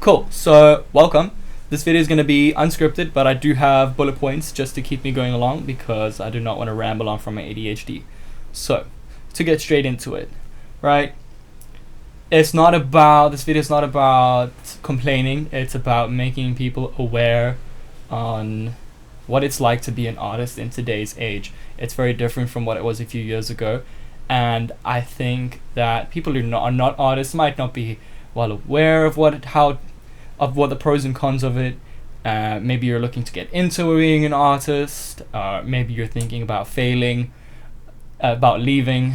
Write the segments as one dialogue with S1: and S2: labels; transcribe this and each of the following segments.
S1: Cool. So, welcome. This video is going to be unscripted, but I do have bullet points just to keep me going along because I do not want to ramble on from my ADHD. So, to get straight into it, right? This video is not about complaining. It's about making people aware on what it's like to be an artist in today's age. It's very different from what it was a few years ago. And I think that people who are not artists might not be well aware of what the pros and cons of it. Maybe you're looking to get into being an artist. Maybe you're thinking about failing, about leaving,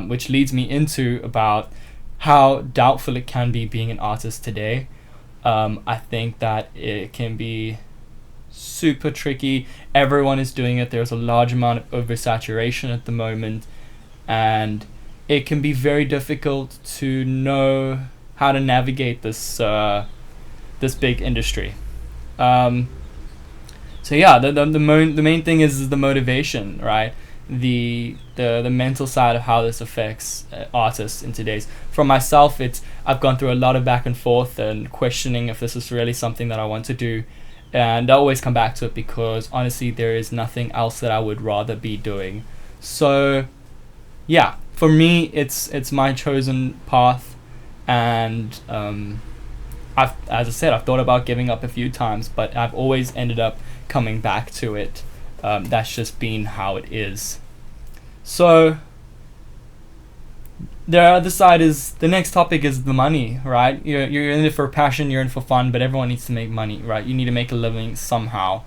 S1: which leads me into about how doubtful it can be being an artist today. I think that it can be super tricky. Everyone is doing it. There's a large amount of oversaturation at the moment, and it can be very difficult to know how to navigate this big industry. So yeah, the main thing is the motivation, right? The mental side of how this affects artists in today's. For myself, I've gone through a lot of back and forth and questioning if this is really something that I want to do, and I always come back to it because honestly there is nothing else that I would rather be doing. So yeah, for me it's my chosen path, and as I said, I've thought about giving up a few times, but I've always ended up coming back to it. That's just been how it is. So the other side is, the next topic is the money, right? You're in it for passion, you're in it for fun, but everyone needs to make money, right? You need to make a living somehow.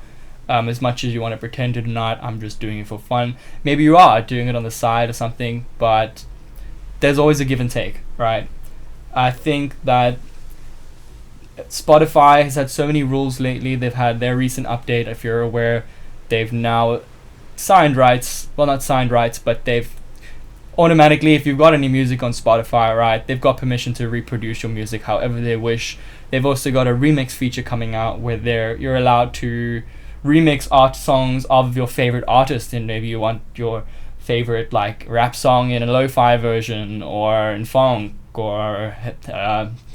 S1: As much as you want to pretend to not, I'm just doing it for fun. Maybe you are doing it on the side or something, but there's always a give and take, right? I think that Spotify has had so many rules lately. They've had their recent update, if you're aware. They've now signed rights. Well, not signed rights, but they've automatically, if you've got any music on Spotify, right, they've got permission to reproduce your music however they wish. They've also got a remix feature coming out where you're allowed to remix art songs of your favorite artist, and maybe you want your favorite like rap song in a lo-fi version, or in funk, or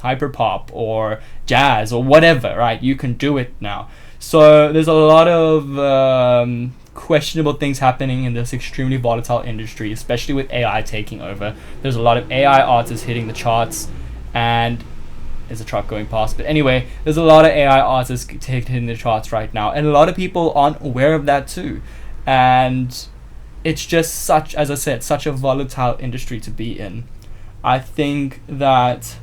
S1: hyperpop, or jazz, or whatever, right? You can do it now. So there's a lot of questionable things happening in this extremely volatile industry, especially with AI taking over. There's a lot of AI artists hitting the charts, and there's a truck going past. But anyway, there's a lot of AI artists hitting the charts right now, and a lot of people aren't aware of that too. And it's just such a volatile industry to be in. I think that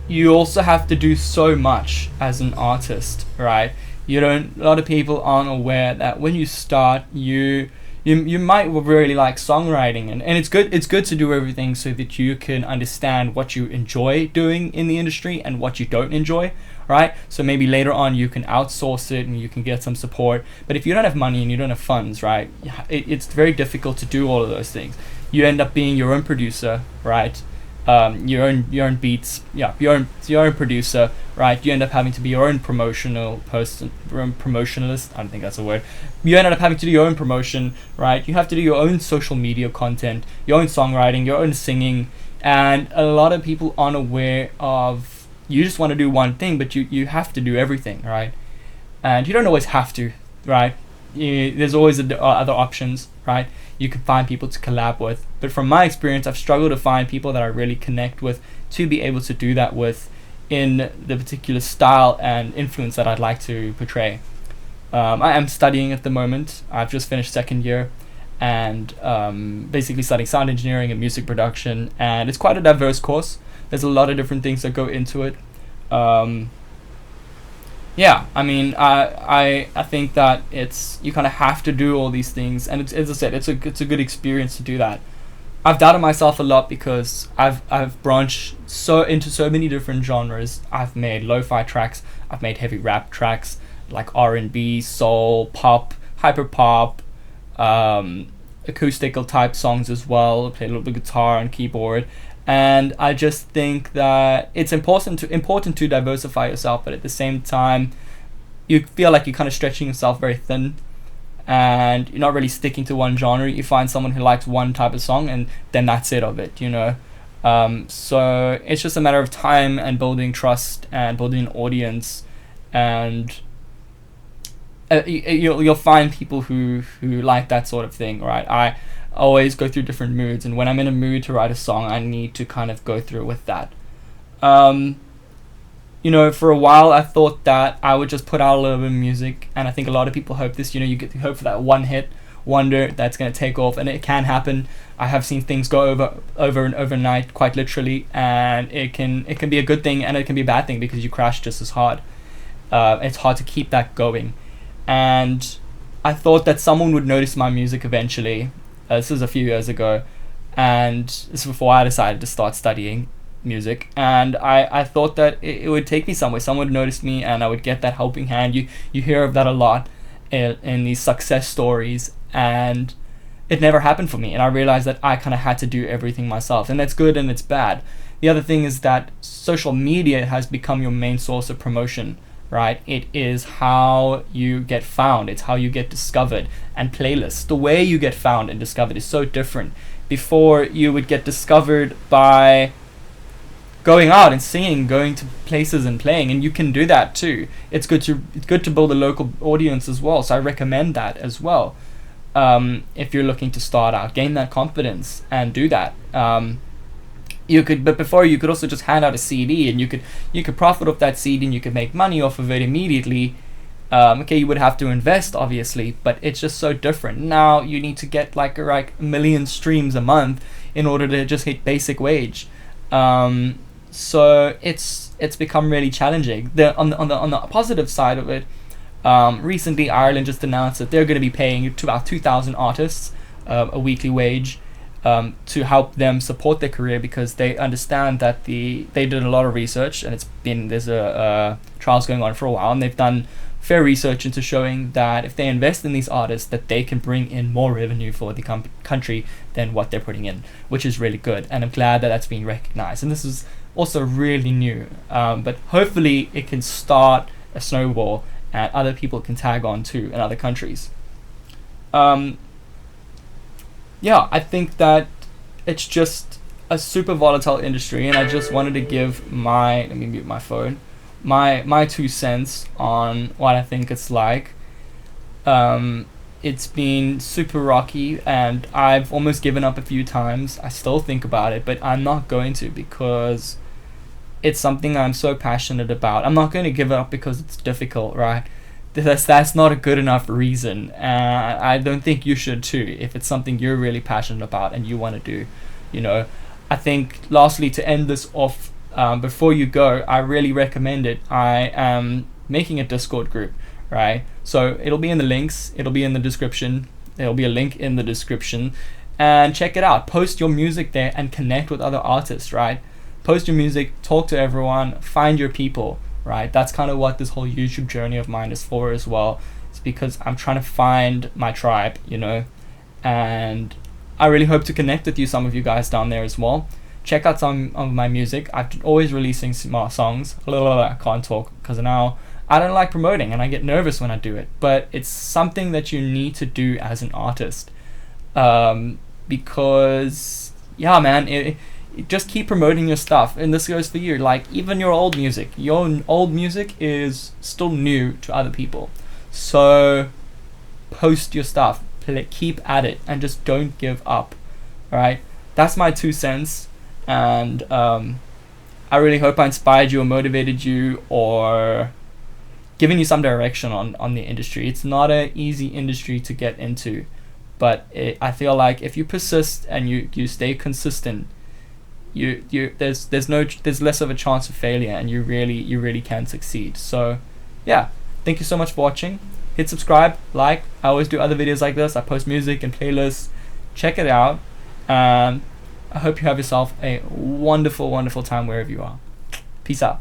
S1: you also have to do so much as an artist, right? A lot of people aren't aware that when you start, you might really like songwriting, and it's good to do everything so that you can understand what you enjoy doing in the industry and what you don't enjoy, right? So maybe later on you can outsource it and you can get some support. But if you don't have money and you don't have funds, right, it's very difficult to do all of those things. You end up being your own producer, right? Your own beats, yeah, your own producer, right? You end up having to be your own promotionalist. I don't think that's a word. You end up having to do your own promotion, right? You have to do your own social media content, your own songwriting, your own singing, and a lot of people aren't aware of. You just want to do one thing, but you have to do everything, right? And you don't always have to, right? There's always other options, right? You can find people to collab with, but from my experience, I've struggled to find people that I really connect with to be able to do that with in the particular style and influence that I'd like to portray. I am studying at the moment. I've just finished second year, and basically studying sound engineering and music production, and it's quite a diverse course. There's a lot of different things that go into it. Yeah, I mean, I think that you kind of have to do all these things, and as I said, it's a good experience to do that. I've doubted myself a lot because I've branched into so many different genres. I've made lo-fi tracks, I've made heavy rap tracks like R&B, soul, pop, hyperpop, acoustical type songs as well. I play a little bit of guitar and keyboard. And I just think that it's important to diversify yourself, but at the same time, you feel like you're kind of stretching yourself very thin, and you're not really sticking to one genre. You find someone who likes one type of song, and then that's it of it, So it's just a matter of time and building trust and building an audience, and you'll find people who like that sort of thing, right? I always go through different moods, and when I'm in a mood to write a song, I need to kind of go through with that. For a while I thought that I would just put out a little bit of music, and I think a lot of people hope this. You get to hope for that one hit wonder that's going to take off, and it can happen. I have seen things go over and overnight, quite literally, and it can be a good thing and it can be a bad thing because you crash just as hard. It's hard to keep that going, and I thought that someone would notice my music eventually. This was a few years ago, and this is before I decided to start studying music, and I thought that it would take me somewhere. Someone would notice me and I would get that helping hand. You hear of that a lot in these success stories, and it never happened for me, and I realized that I kind of had to do everything myself, and that's good and it's bad. The other thing is that social media has become your main source of promotion, right? It is how you get found, it's how you get discovered, and playlists, the way you get found and discovered is so different. Before, you would get discovered by going out and singing, going to places and playing, and you can do that too. It's good to build a local audience as well, so I recommend that as well. If you're looking to start out, gain that confidence and do that. But before, you could also just hand out a CD, and you could profit off that CD, and you could make money off of it immediately. You would have to invest, obviously, but it's just so different. Now you need to get like a million streams a month in order to just hit basic wage. So it's become really challenging. On the positive side of it, recently Ireland just announced that they're going to be paying to about 2,000 artists a weekly wage to help them support their career, because they understand that they did a lot of research, and there's a trials going on for a while, and they've done fair research into showing that if they invest in these artists, that they can bring in more revenue for the country than what they're putting in, which is really good, and I'm glad that that's being recognized. And this is also really new, but hopefully it can start a snowball and other people can tag on too in other countries. I think that it's just a super volatile industry, and I just wanted to give let me mute my phone, my 2 cents on what I think it's like. It's been super rocky, and I've almost given up a few times. I still think about it, but I'm not going to, because it's something I'm so passionate about. I'm not going to give it up because it's difficult, right? That's not a good enough reason. I don't think you should too, if it's something you're really passionate about and you want to do. I think lastly, to end this off, before you go, I really recommend it. I am making a Discord group, right? So it'll be in the links, it'll be in the description, there'll be a link in the description, and check it out. Post your music there and connect with other artists, right? Post your music, talk to everyone, find your people, right? That's kind of what this whole YouTube journey of mine is for as well. It's because I'm trying to find my tribe, and I really hope to connect with some of you guys down there as well. Check out some of my music. I'm always releasing more songs. I can't talk because now I don't like promoting, and I get nervous when I do it, but it's something that you need to do as an artist, because just keep promoting your stuff, and this goes for you. Like, even your old music is still new to other people, so post your stuff, keep at it, and just don't give up. Right? That's my 2 cents, and I really hope I inspired you or motivated you or given you some direction on the industry. It's not an easy industry to get into, but I feel like if you persist and you stay consistent, there's less of a chance of failure, and you really can succeed. So thank you so much for watching. Hit subscribe, like. I always do other videos like this. I post music and playlists. Check it out, and I hope you have yourself a wonderful time wherever you are. Peace out.